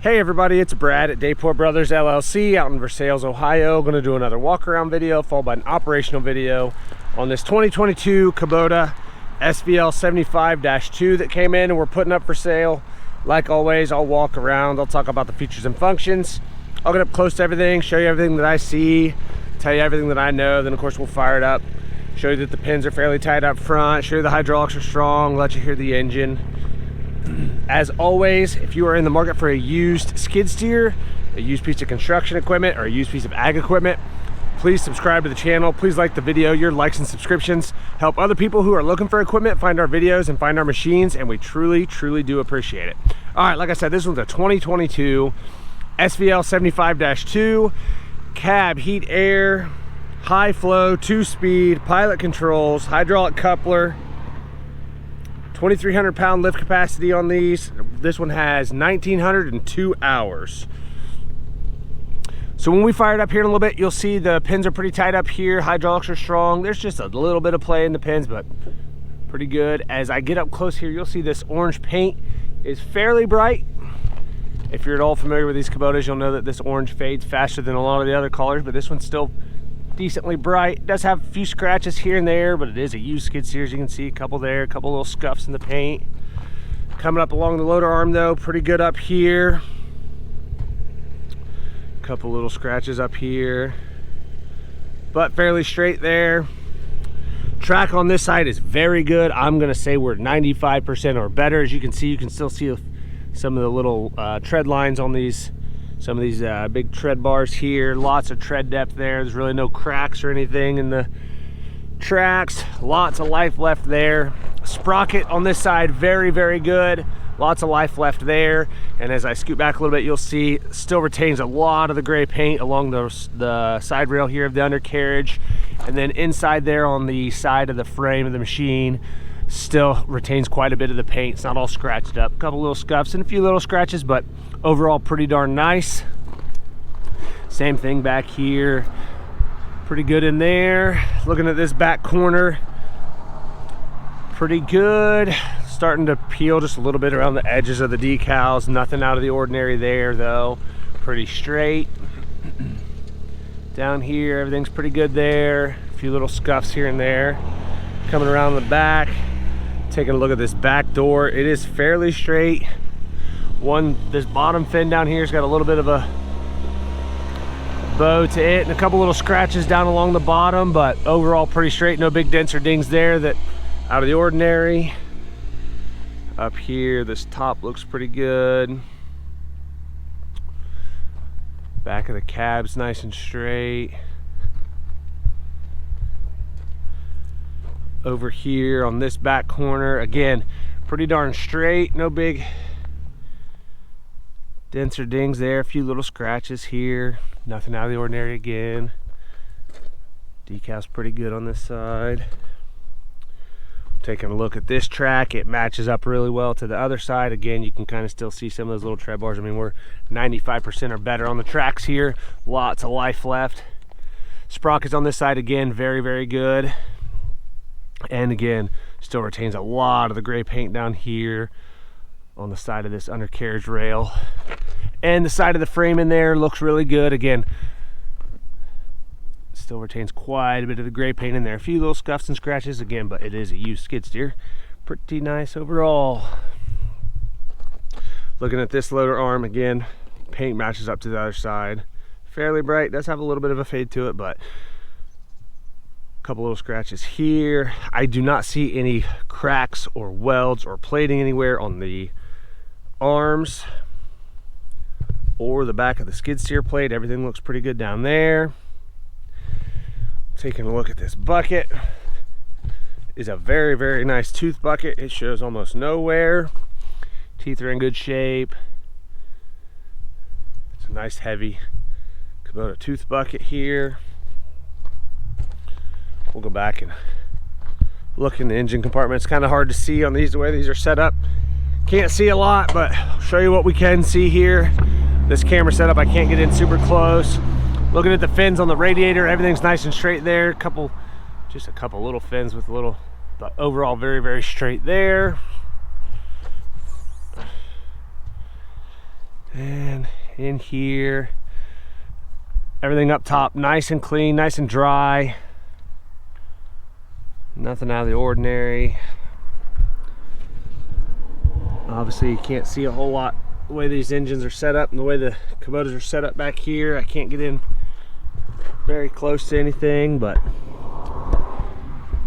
Hey everybody, it's Brad at Dayport Brothers LLC out in Versailles, Ohio. Going to do another walk around video followed by an operational video on this 2022 Kubota SVL75-2 that came in and we're putting up for sale. Like always, I'll walk around, I'll talk about the features and functions. I'll get up close to everything, show you everything that I see, tell you everything that I know. Then of course we'll fire it up, show you that the pins are fairly tight up front, show you the hydraulics are strong, let you hear the engine. As always, if you are in the market for a used skid steer, a used piece of construction equipment, or a used piece of ag equipment, please subscribe to the channel. Please like the video. Your likes and subscriptions help other people who are looking for equipment find our videos and find our machines, and we truly do appreciate it. All right, like I said, this one's a 2022 SVL75-2 cab, heat, air, high flow, 2-speed, pilot controls, hydraulic coupler, 2,300 pound lift capacity on these. This one has 1,902 hours. So when we fire it up here in a little bit, you'll see the pins are pretty tight up here. Hydraulics are strong. There's just a little bit of play in the pins, but pretty good. As I get up close here, you'll see this orange paint is fairly bright. If you're at all familiar with these Kubotas, you'll know that this orange fades faster than a lot of the other colors, but this one's still decently bright. It does have a few scratches here and there, but it is a used skid steer, as you can see. A couple there, a couple little scuffs in the paint. Coming up along the loader arm though, pretty good up here. A couple little scratches up here, but fairly straight there. Track on this side is very good. I'm gonna say we're 95% or better. As you can see, you can still see some of the little tread lines on these. Some of these big tread bars here, lots of tread depth there. There's really no cracks or anything in the tracks. Lots of life left there. Sprocket on this side, very good. Lots of life left there. And as I scoot back a little bit, you'll see still retains a lot of the gray paint along the side rail here of the undercarriage. And then inside there on the side of the frame of the machine, still retains quite a bit of the paint. It's not all scratched up. A couple little scuffs and a few little scratches, but overall pretty darn nice. Same thing back here, pretty good in there. Looking at this back corner, pretty good. Starting to peel just a little bit around the edges of the decals. Nothing out of the ordinary there though. Pretty straight. Down here, everything's pretty good there. A few little scuffs here and there. Coming around the back, taking a look at this back door, it is fairly straight. This bottom fin down here has got a little bit of a bow to it and a couple little scratches down along the bottom, but overall pretty straight. No big dents or dings there that out of the ordinary. Up here, this top looks pretty good. Back of the cab's nice and straight. Over here on this back corner, again, pretty darn straight. No big dents or dings there. A few little scratches here. Nothing out of the ordinary again. Decal's pretty good on this side. Taking a look at this track, it matches up really well to the other side. Again, you can kind of still see some of those little tread bars. I mean, we're 95% or better on the tracks here. Lots of life left. Sprockets on this side, again, very good. And again, still retains a lot of the gray paint down here on the side of this undercarriage rail. And the side of the frame in there looks really good. Again, still retains quite a bit of the gray paint in there. A few little scuffs and scratches again, but it is a used skid steer. Pretty nice overall. Looking at this loader arm, again, paint matches up to the other side. Fairly bright, does have a little bit of a fade to it, but couple little scratches here. I do not see any cracks or welds or plating anywhere on the arms or the back of the skid steer plate. Everything looks pretty good down there. Taking a look at this bucket, is a very nice tooth bucket. It shows almost no wear. Teeth are in good shape. It's a nice heavy Kubota tooth bucket here. We'll go back and look in the engine compartment. It's kind of hard to see on these, the way these are set up. Can't see a lot, but I'll show you what we can see here. This camera setup, I can't get in super close. Looking at the fins on the radiator, everything's nice and straight there. Just a couple little fins with little, but overall very straight there. And in here, everything up top nice and clean, nice and dry. Nothing out of the ordinary. Obviously you can't see a whole lot the way these engines are set up and the way the Kubotas are set up back here. I can't get in very close to anything, but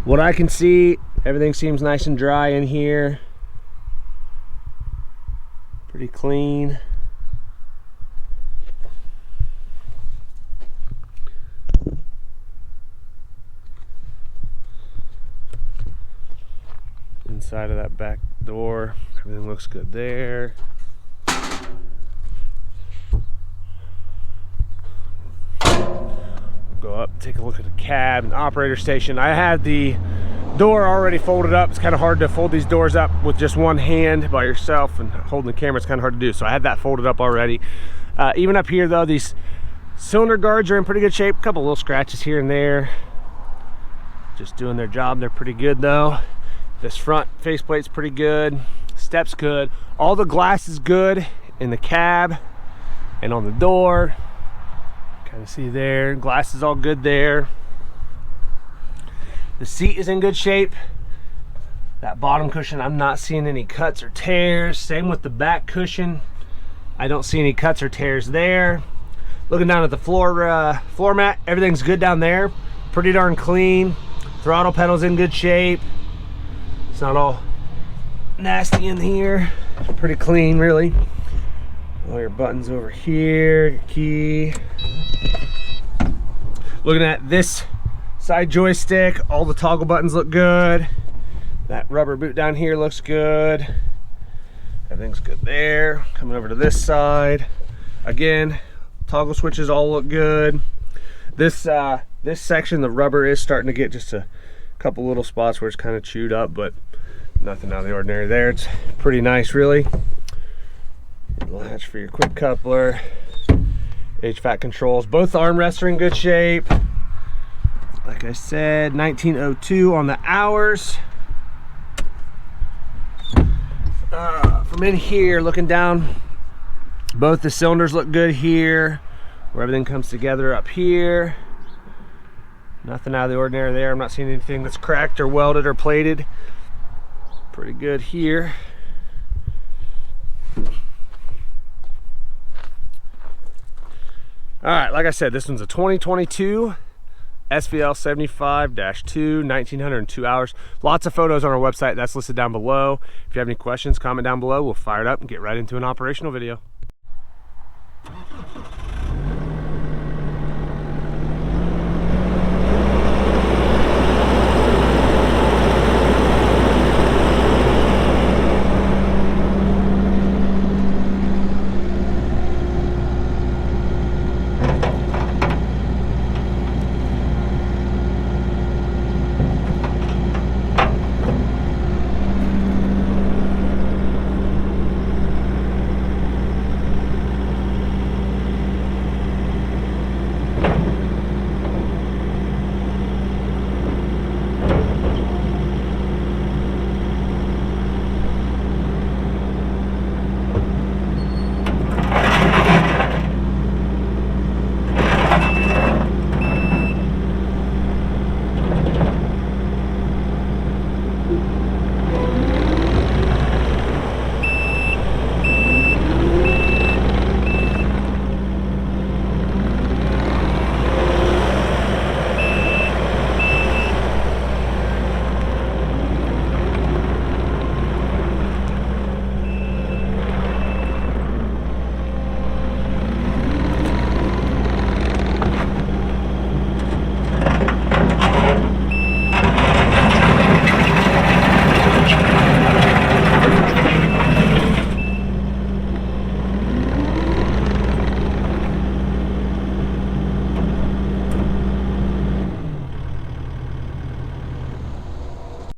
what I can see, everything seems nice and dry in here. Pretty clean. Inside of that back door, everything looks good there. Go up, take a look at the cab and operator station. I had the door already folded up. It's kind of hard to fold these doors up with just one hand by yourself, and holding the camera is kind of hard to do. So I had that folded up already. Even up here though, these cylinder guards are in pretty good shape. A couple little scratches here and there. Just doing their job. They're pretty good though. This front faceplate's pretty good. Step's good. All the glass is good in the cab and on the door. Kind of see there. Glass is all good there. The seat is in good shape. That bottom cushion, I'm not seeing any cuts or tears. Same with the back cushion. I don't see any cuts or tears there. Looking down at the floor mat, everything's good down there. Pretty darn clean. Throttle pedal's in good shape. It's not all nasty in here. It's pretty clean, really. All your buttons over here, your key. Looking at this side joystick, all the toggle buttons look good. That rubber boot down here looks good. Everything's good there. Coming over to this side. Again, toggle switches all look good. This section, the rubber is starting to get just a couple little spots where it's kind of chewed up, but nothing out of the ordinary there. It's pretty nice, really. Latch for your quick coupler. HVAC controls. Both armrests are in good shape. Like I said, 1902 on the hours. From in here, looking down, both the cylinders look good here, where everything comes together up here. Nothing out of the ordinary there. I'm not seeing anything that's cracked or welded or plated. Pretty good here. All right, like I said, this one's a 2022 SVL75-2, 1902 hours. Lots of photos on our website. That's listed down below. If you have any questions, comment down below. We'll fire it up and get right into an operational video.